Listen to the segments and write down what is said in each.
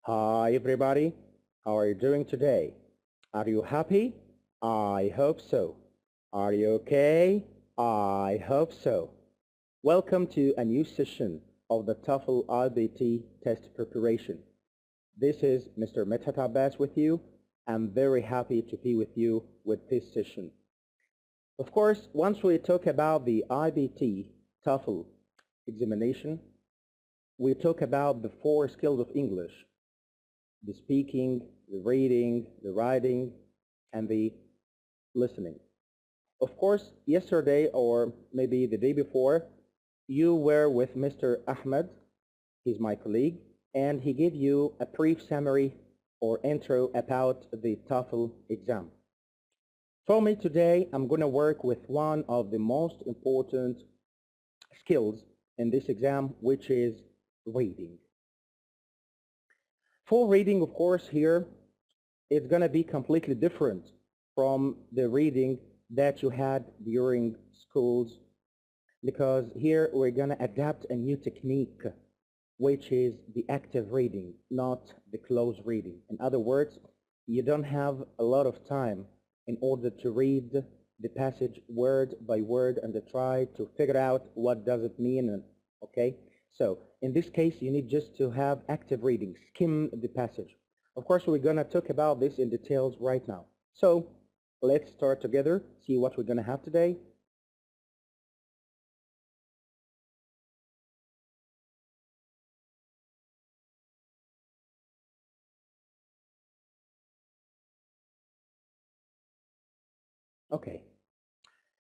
Hi everybody, how are you doing today? Are you happy? I hope so. Are you okay? I hope so. Welcome to a new session of the TOEFL IBT test preparation. This is Mr. Medhat Abbas with you. I'm very happy to be with you with this session. Of course, once we talk about the IBT TOEFL examination, we talk about the 4 skills of English: the speaking, the reading, the writing, and the listening. Of course, yesterday or maybe the day before, you were with Mr. Ahmed, he's my colleague, and he gave you a brief summary or intro about the TOEFL exam. For me today, I'm going to work with one of the most important skills in this exam, which is reading. For reading, of course, here, it's going to be completely different from the reading that you had during schools, because here we're going to adapt a new technique, which is the active reading, not the close reading. In other words, you don't have a lot of time in order to read the passage word by word and to try to figure out what does it mean, okay? So in this case, you need just to have active reading, skim the passage. Of course, we're going to talk about this in details right now. So let's start together, see what we're going to have today. Okay.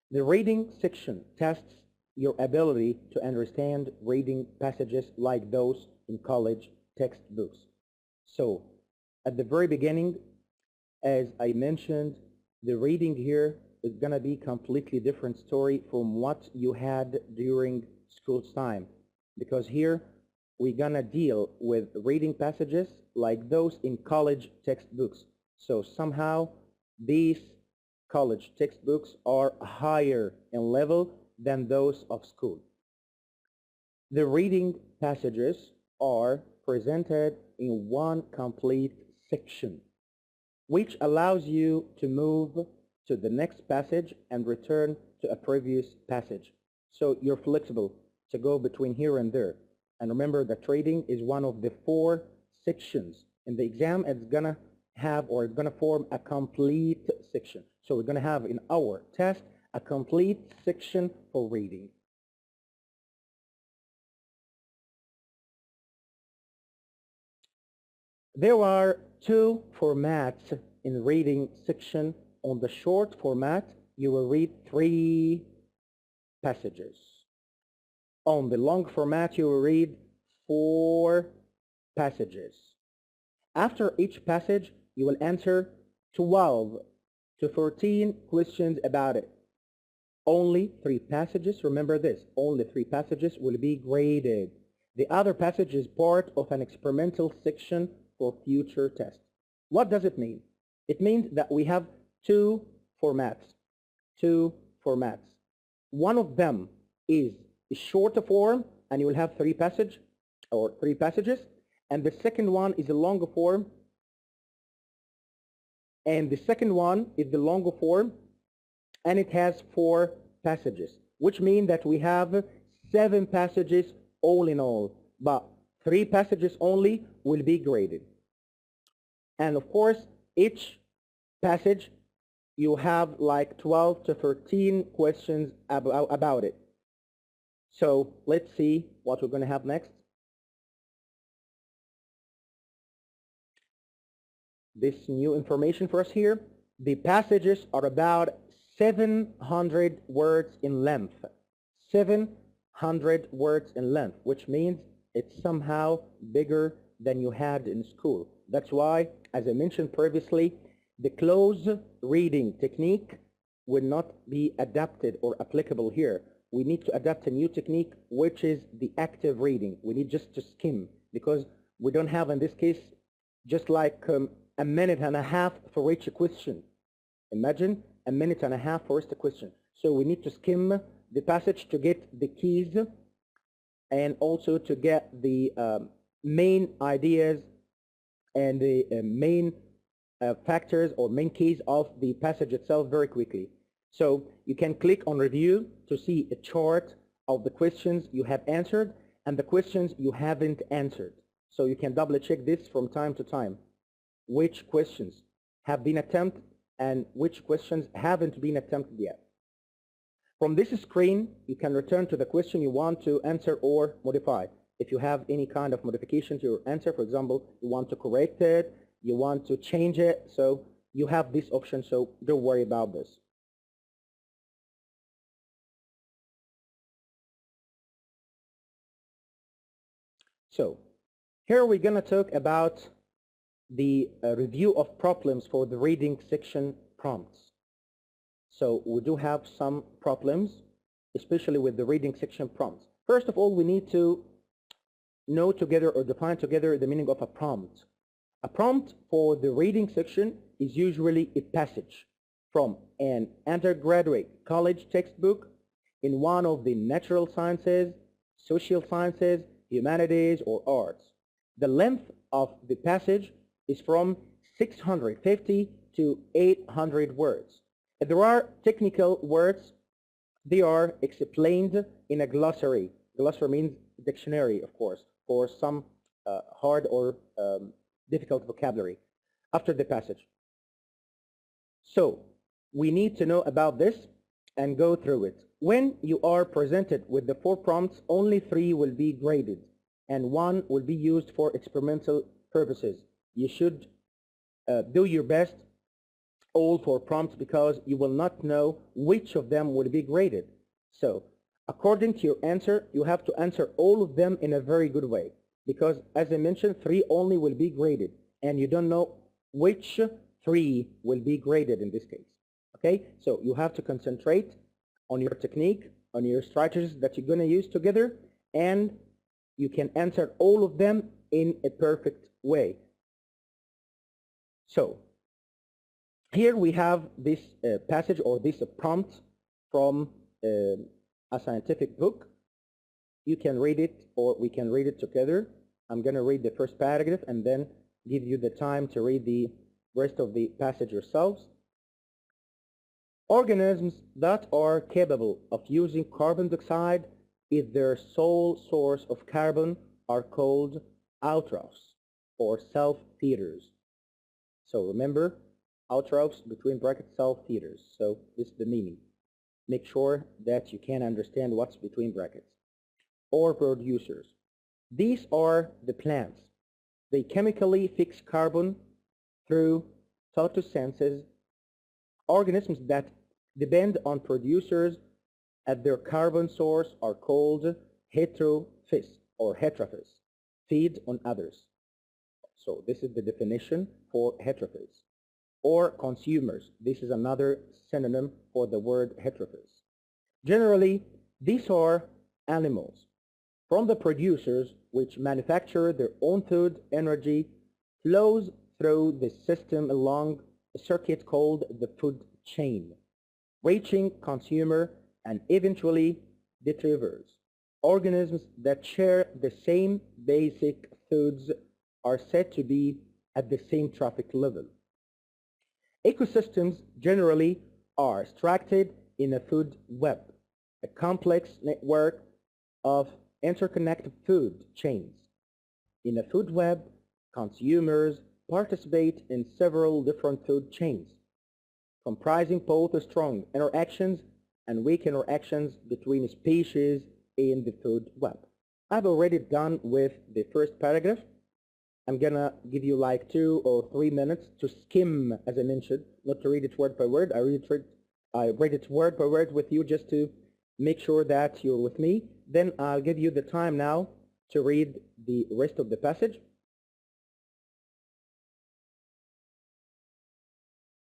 The reading section tests your ability to understand reading passages like those in college textbooks. So at the very beginning, as I mentioned, the reading here is going to be completely different story from what you had during school's time, because here we're going to deal with reading passages like those in college textbooks. So somehow these college textbooks are higher in level than those of school. The reading passages are presented in one complete section, which allows you to move to the next passage and return to a previous passage. So you're flexible to go between here and there. And remember that reading is one of the 4 sections. In the exam, it's going to have, or it's going to form a complete section. So we're going to have in our test a complete section for reading. There are 2 formats in the reading section. On the short format, you will read 3 passages. On the long format, you will read 4 passages. After each passage, you will answer 12 to 14 questions about it. Only 3 passages, remember this, only 3 passages will be graded. The other passage is part of an experimental section for future tests. What does it mean? It means that we have 2 formats. One of them is a shorter form, and you will have 3 passages, and the second one is a longer form, and it has 4 passages, which means that we have 7 passages all in all, but 3 passages only will be graded. And of course, each passage you have like 12 to 13 questions about it. So let's see what we're going to have next. This new information for us here. The passages are about 700 words in length. 700 words in length, which means it's somehow bigger than you had in school. That's why, as I mentioned previously, the close reading technique will not be adapted or applicable here. We need to adapt a new technique, which is the active reading. We need just to skim, because we don't have, in this case, just like a minute and a half for each question. Imagine a minute and a half for each question. So we need to skim the passage to get the keys and also to get the main ideas and the main factors or main keys of the passage itself very quickly. So you can click on review to see a chart of the questions you have answered and the questions you haven't answered. So you can double check this from time to time. Which questions have been attempted and which questions haven't been attempted yet. From this screen, you can return to the question you want to answer or modify. If you have any kind of modification to your answer, for example, you want to correct it, you want to change it, so you have this option, so don't worry about this. So here we're going to talk about the review of problems for the reading section prompts. So we do have some problems, especially with the reading section prompts. First of all, we need to know together or define together the meaning of a prompt. A prompt for the reading section is usually a passage from an undergraduate college textbook in one of the natural sciences, social sciences, humanities, or arts. The length of the passage is from 650 to 800 words. If there are technical words, they are explained in a glossary. Glossary means dictionary, of course, for some hard or difficult vocabulary after the passage. So we need to know about this and go through it. When you are presented with the 4 prompts, only 3 will be graded and 1 will be used for experimental purposes. You should do your best all 4 prompts because you will not know which of them will be graded. So according to your answer, you have to answer all of them in a very good way, because as I mentioned, 3 only will be graded and you don't know which 3 will be graded in this case. Okay, so you have to concentrate on your technique, on your strategies that you're going to use together, and you can answer all of them in a perfect way. So here we have this passage or this prompt from a scientific book. You can read it or we can read it together. I'm going to read the first paragraph and then give you the time to read the rest of the passage yourselves. Organisms that are capable of using carbon dioxide as their sole source of carbon are called autotrophs or self-feeders. So remember, autotrophs between brackets, self-feeders. So this is the meaning. Make sure that you can understand what's between brackets. Or producers. These are the plants. They chemically fix carbon through photosynthesis. Organisms that depend on producers at their carbon source are called heterophys or heterophys, feed on others. So this is the definition for heterophys. Or consumers. This is another synonym for the word heterophys. Generally, these are animals. From the producers, which manufacture their own food, energy flows through the system along a circuit called the food chain, reaching consumer and eventually retrievers. Organisms that share the same basic foods are said to be at the same trophic level. Ecosystems generally are structured in a food web, a complex network of interconnected food chains. In a food web, consumers participate in several different food chains, comprising both strong interactions and weak interactions between species in the food web. I've already done with the first paragraph. I'm gonna give you like 2 or 3 minutes to skim, as I mentioned, not to read it word by word. I read it word by word with you just to make sure that you're with me. Then I'll give you the time now to read the rest of the passage.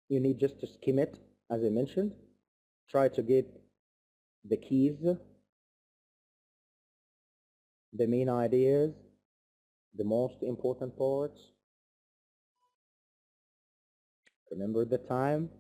You need just to skim it, as I mentioned. Try to get the keys, the main ideas, the most important parts. Remember the time.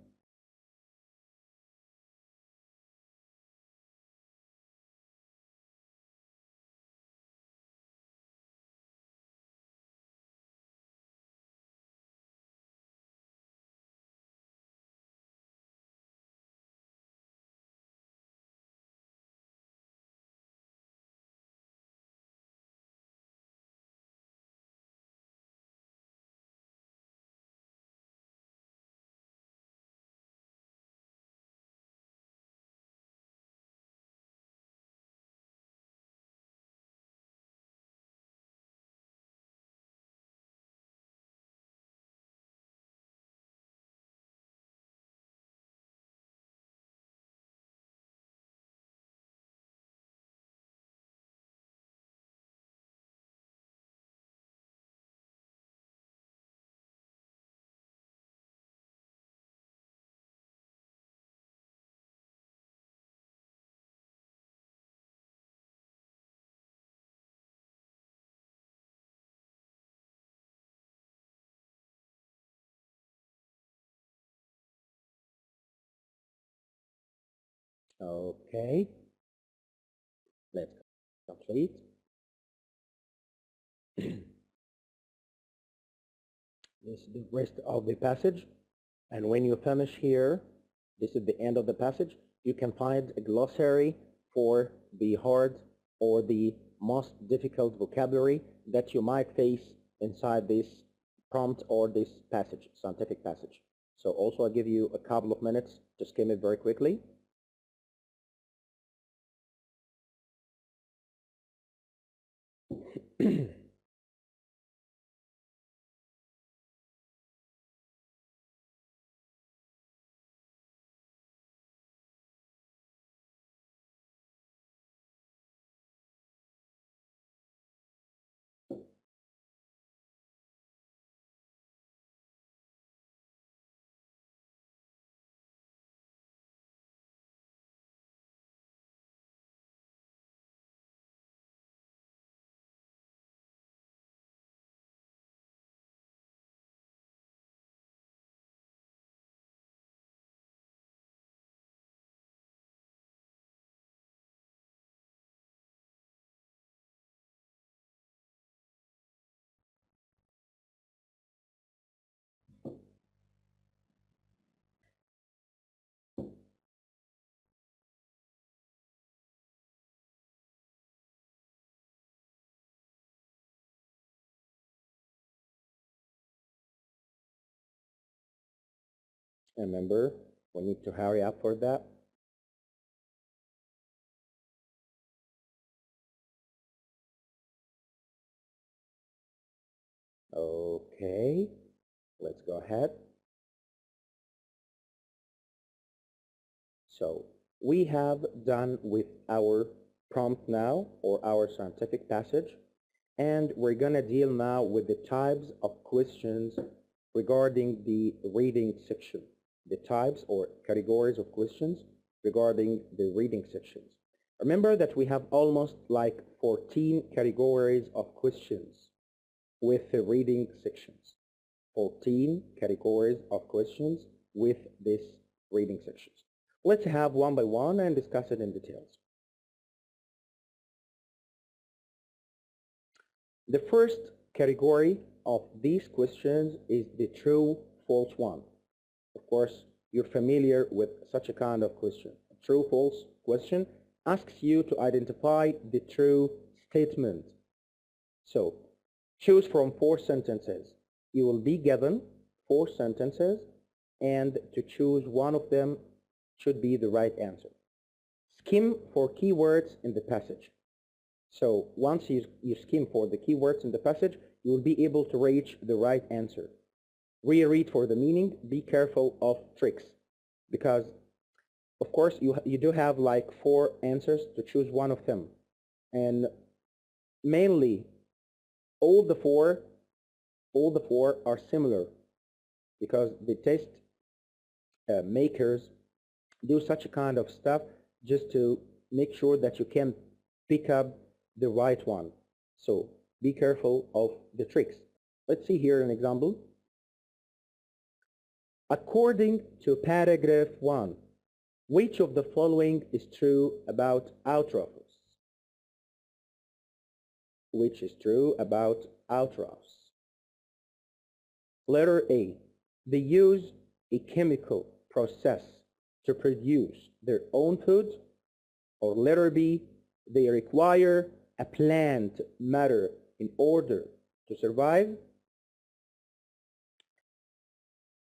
Okay, let's complete. This is the rest of the passage. And when you finish here, this is the end of the passage, you can find a glossary for the hard or the most difficult vocabulary that you might face inside this prompt or this passage, scientific passage. So also I'll give you a couple of minutes to skim it very quickly. Remember, we need to hurry up for that. Okay, let's go ahead. So we have done with our prompt now, or our scientific passage, and we're going to deal now with the types of questions regarding the reading section, the types or categories of questions regarding the reading sections. Remember that we have almost like 14 categories of questions with the reading sections. 14 categories of questions with this reading sections. Let's have one by one and discuss it in details. The first category of these questions is the true-false one. Of course, you're familiar with such a kind of question. A true-false question asks you to identify the true statement. So, choose from 4 sentences. You will be given 4 sentences, and to choose one of them should be the right answer. Skim for keywords in the passage. So once you skim for the keywords in the passage, you will be able to reach the right answer. Reread for the meaning. Be careful of tricks, because of course you do have like 4 answers to choose one of them, and mainly all the four are similar, because the test makers do such a kind of stuff just to make sure that you can pick up the right one. So be careful of the tricks. Let's see here an example. According to paragraph 1, which of the following is true about outruffles? Which is true about outruffles? Letter A, they use a chemical process to produce their own food. Or letter B, they require a plant matter in order to survive.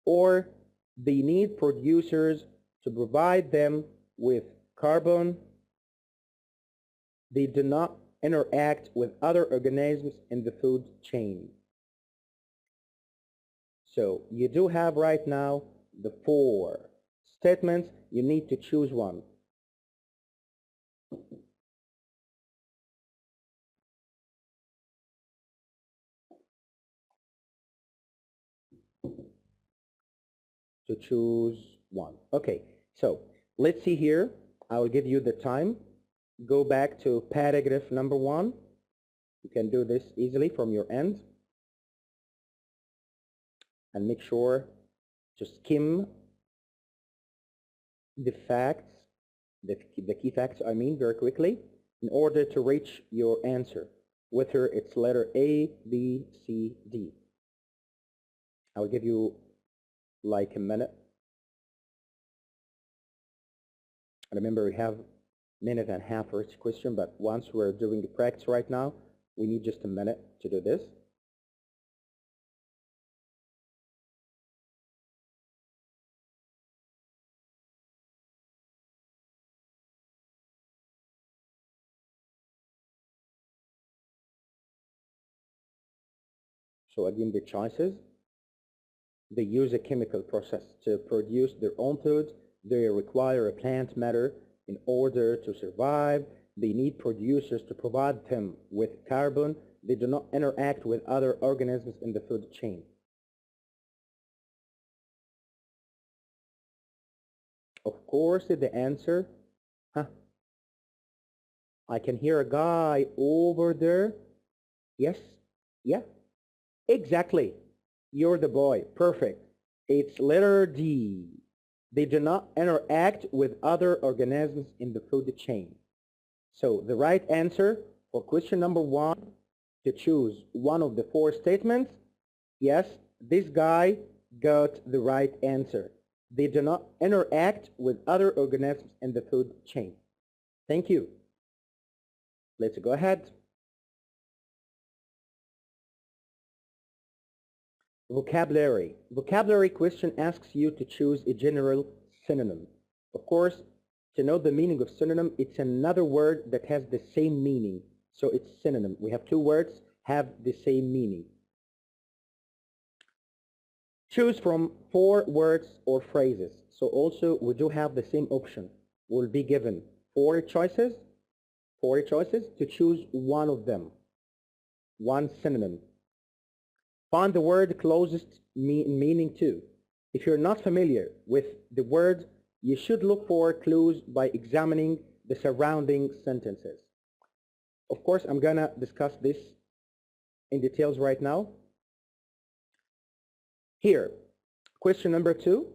Or they need producers to provide them with carbon. They do not interact with other organisms in the food chain. So you do have right now the 4 statements. You need to choose one. To choose one. Okay, so let's see here. I will give you the time. Go back to paragraph number 1. You can do this easily from your end. And make sure to skim the facts the key facts, I mean, very quickly, in order to reach your answer, whether it's letter A, B, C, D. I'll give you like a minute. Remember, we have a minute and a half for each question, but once we're doing the practice right now, we need just a minute to do this. So again, the choices, they use a chemical process to produce their own food. They require a plant matter in order to survive. They need producers to provide them with carbon. They do not interact with other organisms in the food chain. Of course, the answer, huh? I can hear a guy over there. Yes? Yeah? Exactly. You're the boy. Perfect. It's letter D. They do not interact with other organisms in the food chain. So the right answer for question number 1, to choose one of the 4 statements, yes, this guy got the right answer. They do not interact with other organisms in the food chain. Thank you. Let's go ahead. Vocabulary. Vocabulary question asks you to choose a general synonym. Of course, to know the meaning of synonym, it's another word that has the same meaning. So it's synonym. We have 2 words have the same meaning. Choose from 4 words or phrases. So also we do have the same option. We'll be given 4 choices to choose one of them, one synonym. Find the word closest meaning to. If you're not familiar with the word, you should look for clues by examining the surrounding sentences. Of course, I'm gonna discuss this in details right now. Here, question number 2.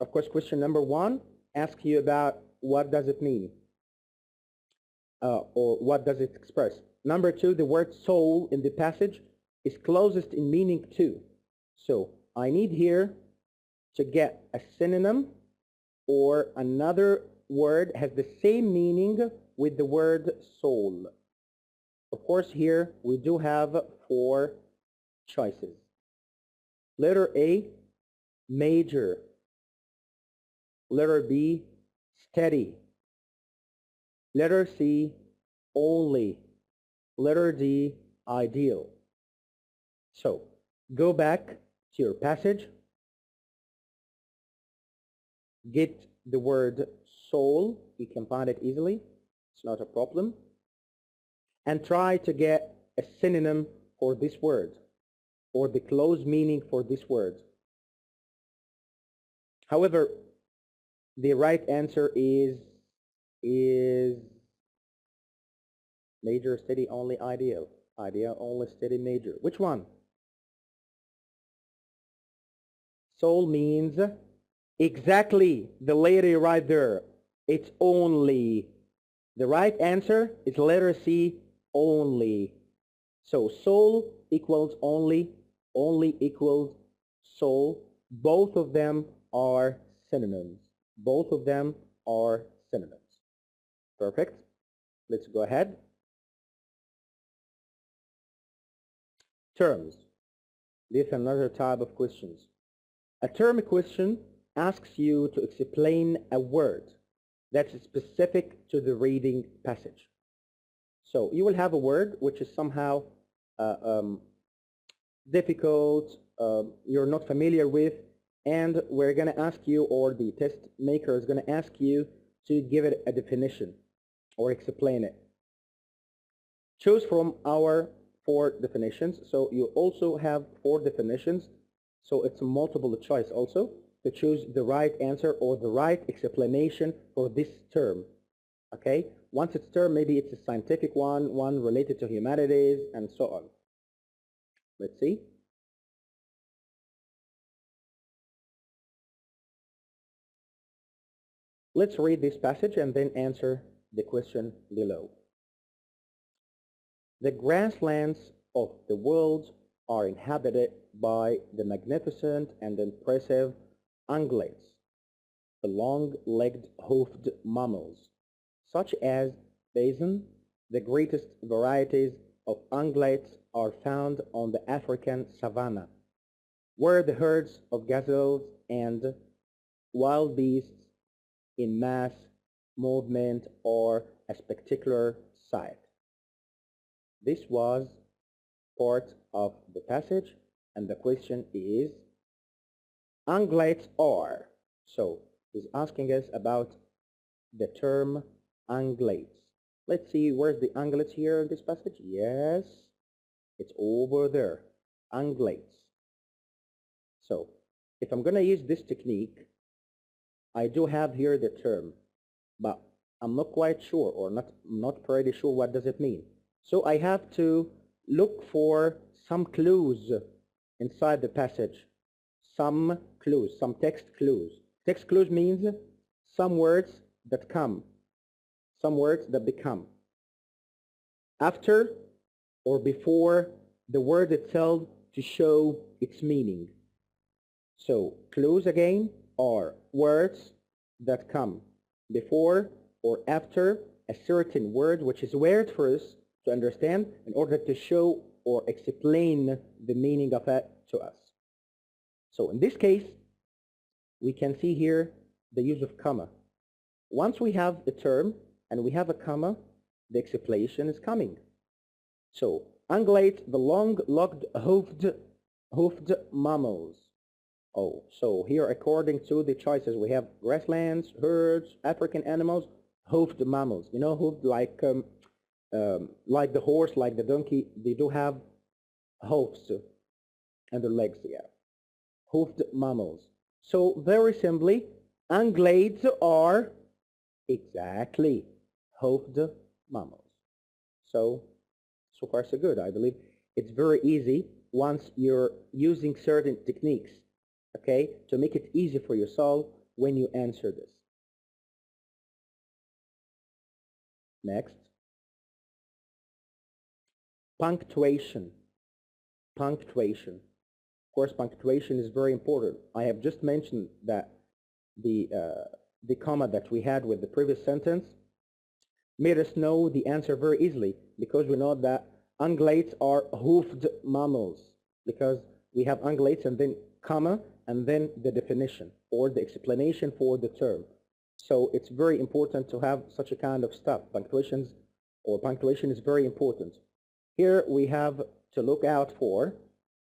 Of course, question number 1 asks you about what does it mean, or what does it express. Number 2, the word soul in the passage is closest in meaning to. So I need here to get a synonym or another word has the same meaning with the word soul. Of course, here we do have 4 choices. Letter A, major. Letter B, steady. Letter C, only. Letter D, ideal. So go back to your passage, get the word soul, you can find it easily, it's not a problem, and try to get a synonym for this word or the close meaning for this word. However, the right answer is major, steady, only, ideal. Ideal, only, steady, major. Which one? Soul means exactly the lady right there. It's only. The right answer is letter C, only. So soul equals only equals soul. Both of them are synonyms. Both of them are synonyms. Perfect. Let's go ahead. Terms. This is another type of questions. A term question asks you to explain a word that's specific to the reading passage. So you will have a word which is somehow difficult, you're not familiar with, and we're going to ask you, or the test maker is going to ask you to give it a definition or explain it. Choose from our 4 definitions. So you also have 4 definitions. So it's a multiple choice also to choose the right answer or the right explanation for this term. Okay? Once it's term, maybe it's a scientific one related to humanities, and so on. Let's see. Let's read this passage and then answer the question below. The grasslands of the world are inhabited by the magnificent and impressive ungulates, the long-legged hoofed mammals, such as bison. The greatest varieties of ungulates are found on the African savanna, where the herds of gazelles and wild beasts in mass movement are a spectacular sight. This was part of the passage, and the question is, ungulates are. So he's asking us about the term ungulates. Let's see, where's the ungulates here in this passage? Yes, it's over there, ungulates. So if I'm going to use this technique, I do have here the term, but I'm not quite sure, or not pretty sure what does it mean. So I have to look for some clues inside the passage, some clues, some text clues. Text clues means some words that come, some words that become after or before the word itself to show its meaning. So clues again are words that come before or after a certain word, which is weird for us to understand in order to show or explain the meaning of it to us. So in this case, we can see here the use of comma. Once we have the term and we have a comma, the explanation is coming. So ungulate, the long-legged hoofed mammals. Oh, so here according to the choices we have grasslands, herds, African animals, hoofed mammals. You know, hoofed like the horse, like the donkey, they do have hoofs and their legs, yeah. Hoofed mammals. So very simply, ungulates are exactly hoofed mammals. So far so good. I believe it's very easy once you're using certain techniques, okay, to make it easy for yourself when you answer this. Next, punctuation. Punctuation. Of course, punctuation is very important. I have just mentioned that the comma that we had with the previous sentence made us know the answer very easily, because we know that ungulates are hoofed mammals, because we have ungulates and then comma and then the definition or the explanation for the term. So it's very important to have such a kind of stuff. Punctuation is very important. Here we have to look out for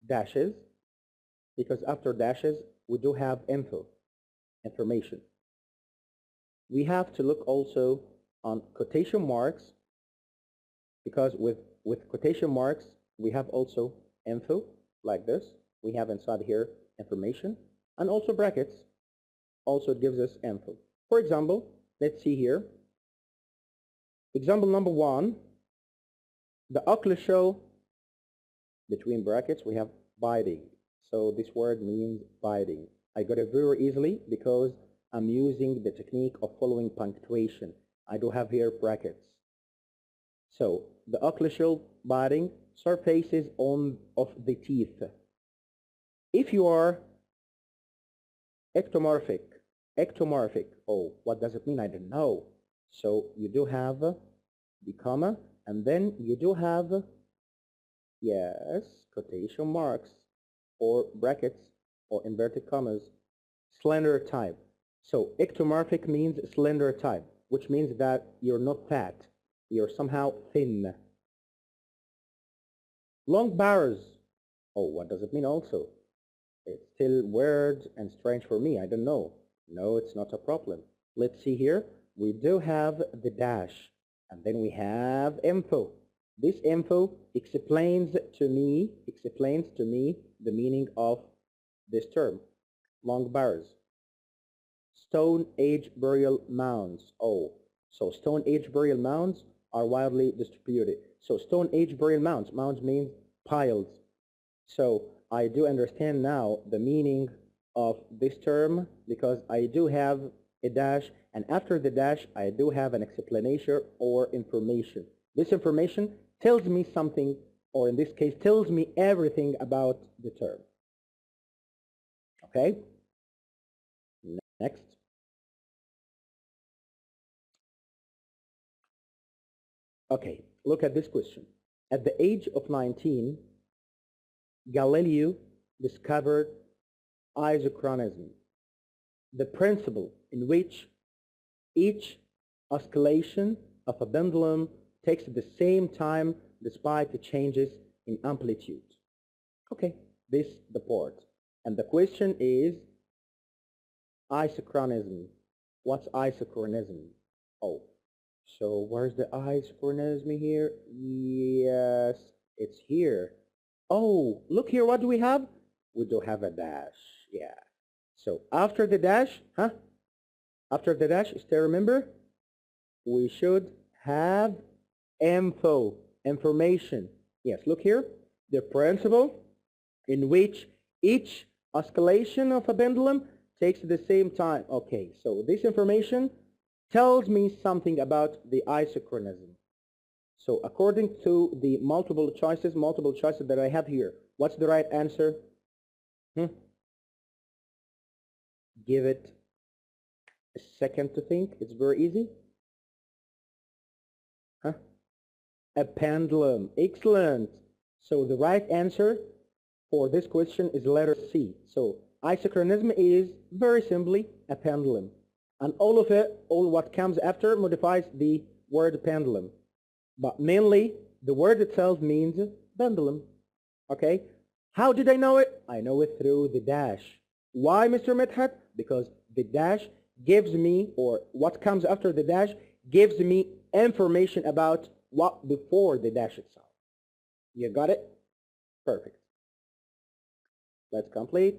dashes, because after dashes we do have information. We have to look also on quotation marks, because with quotation marks we have also info like this. We have inside here information, and also brackets also gives us info. For example, let's see here. Example number 1, the oculus shell, between brackets we have biting. So this word means biting. I got it very easily because I'm using the technique of following punctuation. I do have here brackets. So the oculus shell biting surfaces of the teeth. If you are ectomorphic, oh, what does it mean? I don't know. So you do have the comma, and then you do have, yes, quotation marks or brackets or inverted commas, slender type. So ectomorphic means slender type, which means that you're not fat, you're somehow thin. Long bars, oh, what does it mean also? It's still weird and strange for me, I don't know. No, it's not a problem. Let's see here. We do have the dash, and then we have info. This info explains to me the meaning of this term. Long bars. Stone Age burial mounds. Oh, so Stone Age burial mounds are widely distributed. So Stone Age burial mounds. Mounds means piles. So I do understand now the meaning of this term, because I do have a dash, and after the dash, I do have an explanation or information. This information tells me something, or in this case, tells me everything about the term. Okay? Next. Okay, look at this question. At the age of 19, Galileo discovered isochronism, the principle in which each oscillation of a pendulum takes the same time despite the changes in amplitude. Okay, this is the part. And the question is isochronism. What's isochronism? Oh, so where's the isochronism here? Yes, it's here. Oh, look here, what do we have? We do have a dash, yeah. So after the dash, after the dash, still remember, we should have information. Yes, look here, the principle in which each oscillation of a pendulum takes the same time. Okay, so this information tells me something about the isochronism. So according to the multiple choices that I have here, what's the right answer? Give it a second to think. It's very easy. A pendulum. Excellent. So the right answer for this question is letter C. So isochronism is very simply a pendulum. And all of it, all what comes after modifies the word pendulum. But mainly, the word itself means pendulum. Okay? How did I know it? I know it through the dash. Why, Mr. Medhat? Because the dash gives me, or what comes after the dash, gives me information about what before the dash itself. You got it? Perfect. Let's complete.